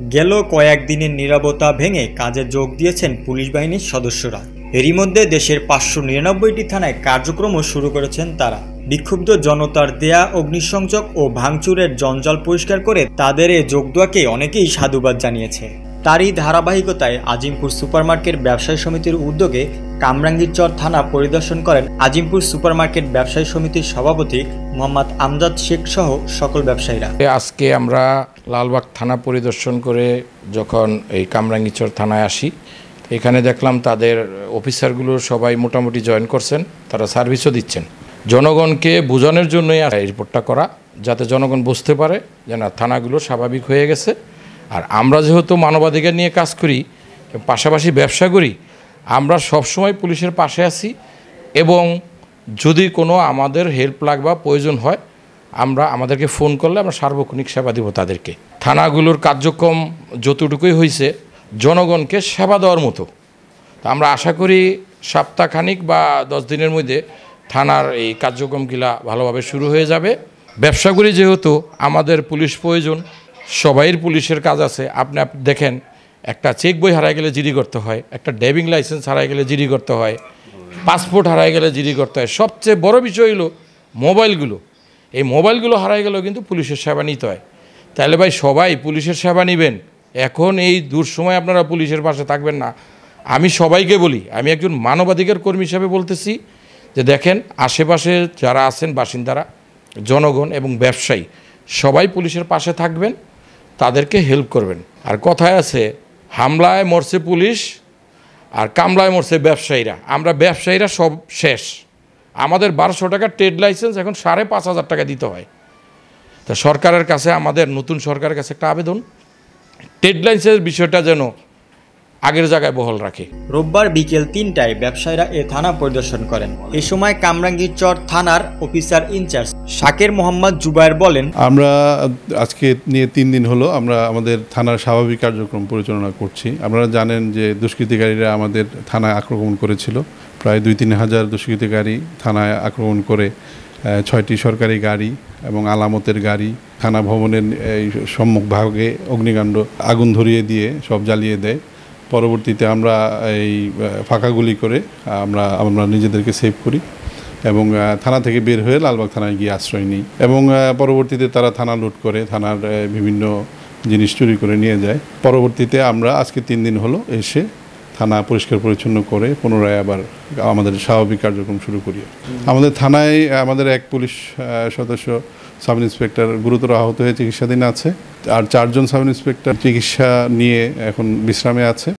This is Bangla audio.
গেল কয়েকদিনের নীরবতা ভেঙে কাজে যোগ দিয়েছেন পুলিশ বাহিনীর সদস্যরা। এরই মধ্যে দেশের 599টি থানায় কার্যক্রমও শুরু করেছেন তারা। বিক্ষুব্ধ জনতার দেয়া অগ্নিসংযোগ ও ভাঙচুরের জঞ্জাল পরিষ্কার করে তাদের এ যোগ দেওয়াকে অনেকেই সাধুবাদ জানিয়েছে। তারই ধারাবাহিকতায় আজিমপুর সুপারমার্কেট ব্যবসায়ী সমিতির উদ্যোগে কামরাঙ্গীরচর থানা পরিদর্শন করেন আজিমপুর সুপারমার্কেট ব্যবসায়ী সমিতির সভাপতি মোহাম্মদ আমজাদ শেখ সহ সকল ব্যবসায়ীরা। আজকে আমরা লালবাগ থানা পরিদর্শন করে যখন এই কামরাঙ্গীরচর থানায় আসি, এখানে দেখলাম তাদের অফিসারগুলো সবাই মোটামুটি জয়েন করছেন, তারা সার্ভিসও দিচ্ছেন। জনগণকে বোঝানোর জন্যই এই রিপোর্টটা করা, যাতে জনগণ বুঝতে পারে যে না, থানাগুলো স্বাভাবিক হয়ে গেছে। আর আমরা যেহেতু মানবাধিকার নিয়ে কাজ করি, পাশাপাশি ব্যবসা করি, আমরা সবসময় পুলিশের পাশে আছি এবং যদি কোনো আমাদের হেল্প লাগবে বা প্রয়োজন হয় আমাদেরকে ফোন করলে আমরা সার্বক্ষণিক সেবা দেব তাদেরকে। থানাগুলোর কার্যক্রম যতটুকুই হয়েছে জনগণকে সেবা দেওয়ার মতো। তা আমরা আশা করি সপ্তাহখানিক বা 10 দিনের মধ্যে থানার এই কার্যক্রমগুলা ভালোভাবে শুরু হয়ে যাবে। ব্যবসা করি যেহেতু আমাদের পুলিশ প্রয়োজন, সবাইয়ের পুলিশের কাজ আছে। আপনি দেখেন, একটা চেক বই হারাই গেলে জিডি করতে হয়, একটা ড্রাইভিং লাইসেন্স হারাই গেলে জিডি করতে হয়, পাসপোর্ট হারাই গেলে জিডি করতে হয়। সবচেয়ে বড় বিষয় হলো মোবাইলগুলো। এই মোবাইলগুলো হারাই গেলেও কিন্তু পুলিশের সেবা নিতে হয়। তাহলে ভাই সবাই পুলিশের সেবা নেবেন। এখন এই দুঃসময় আপনারা পুলিশের পাশে থাকবেন না। আমি সবাইকে বলি, আমি একজন মানবাধিকার কর্মী হিসাবে বলতেছি যে দেখেন, আশেপাশে যারা আছেন বাসিন্দারা, জনগণ এবং ব্যবসায়ী সবাই পুলিশের পাশে থাকবেন, তাদেরকে হেল্প করবেন। আর কথায় আছে, হামলায় মরছে পুলিশ আর কামলায় মরছে ব্যবসায়ীরা। আমরা ব্যবসায়ীরা সব শেষ। আমাদের 1200 টাকা ট্রেড লাইসেন্স এখন 5,500 টাকা দিতে হয়। তা সরকারের কাছে, আমাদের নতুন সরকারের কাছে একটা আবেদন, ট্রেড লাইসেন্সের বিষয়টা যেন আগের জায়গায় বহাল রাখে। রোববার বিকেল 3টায় ব্যবসায়ীরা এ থানা পরিদর্শন করেন। এ সময় কামরাঙ্গীরচর থানার অফিসার ইনচার্জ শাকের মোহাম্মদ জুবায়ের বলেন, আমরা আজকে নিয়ে 3 দিন হলো আমরা আমাদের থানার স্বাভাবিক কার্যক্রম পরিচালনা করছি। আপনারা জানেন যে দুষ্কৃতিকারীরা আমাদের থানায় আক্রমণ করেছিল। প্রায় 2-3 হাজার দুষ্কৃতিকারী থানায় আক্রমণ করে 6টি সরকারি গাড়ি এবং আলামতের গাড়ি, থানা ভবনের এই সম্মুখভাগে অগ্নিকাণ্ড আগুন ধরিয়ে দিয়ে সব জ্বালিয়ে দেয়। পরবর্তীতে আমরা এই ফাঁকা গুলি করে আমরা নিজেদেরকে সেভ করি এবং থানা থেকে বের হয়ে লালবাগ থানায় গিয়ে আশ্রয় নিই এবং পরবর্তীতে তারা থানা লুট করে থানার বিভিন্ন জিনিস চুরি করে নিয়ে যায়। পরবর্তীতে আমরা আজকে 3 দিন হলো এসে থানা পরিষ্কার পরিচ্ছন্ন করে পুনরায় আবার আমাদের স্বাভাবিক কার্যক্রম শুরু করি। আমাদের থানায় আমাদের এক পুলিশ সদস্য সাব ইন্সপেক্টর গুরুতর আহত হয়ে চিকিৎসাধীন আছে, আর 4 জন সাব ইন্সপেক্টর চিকিৎসা নিয়ে এখন বিশ্রামে আছে।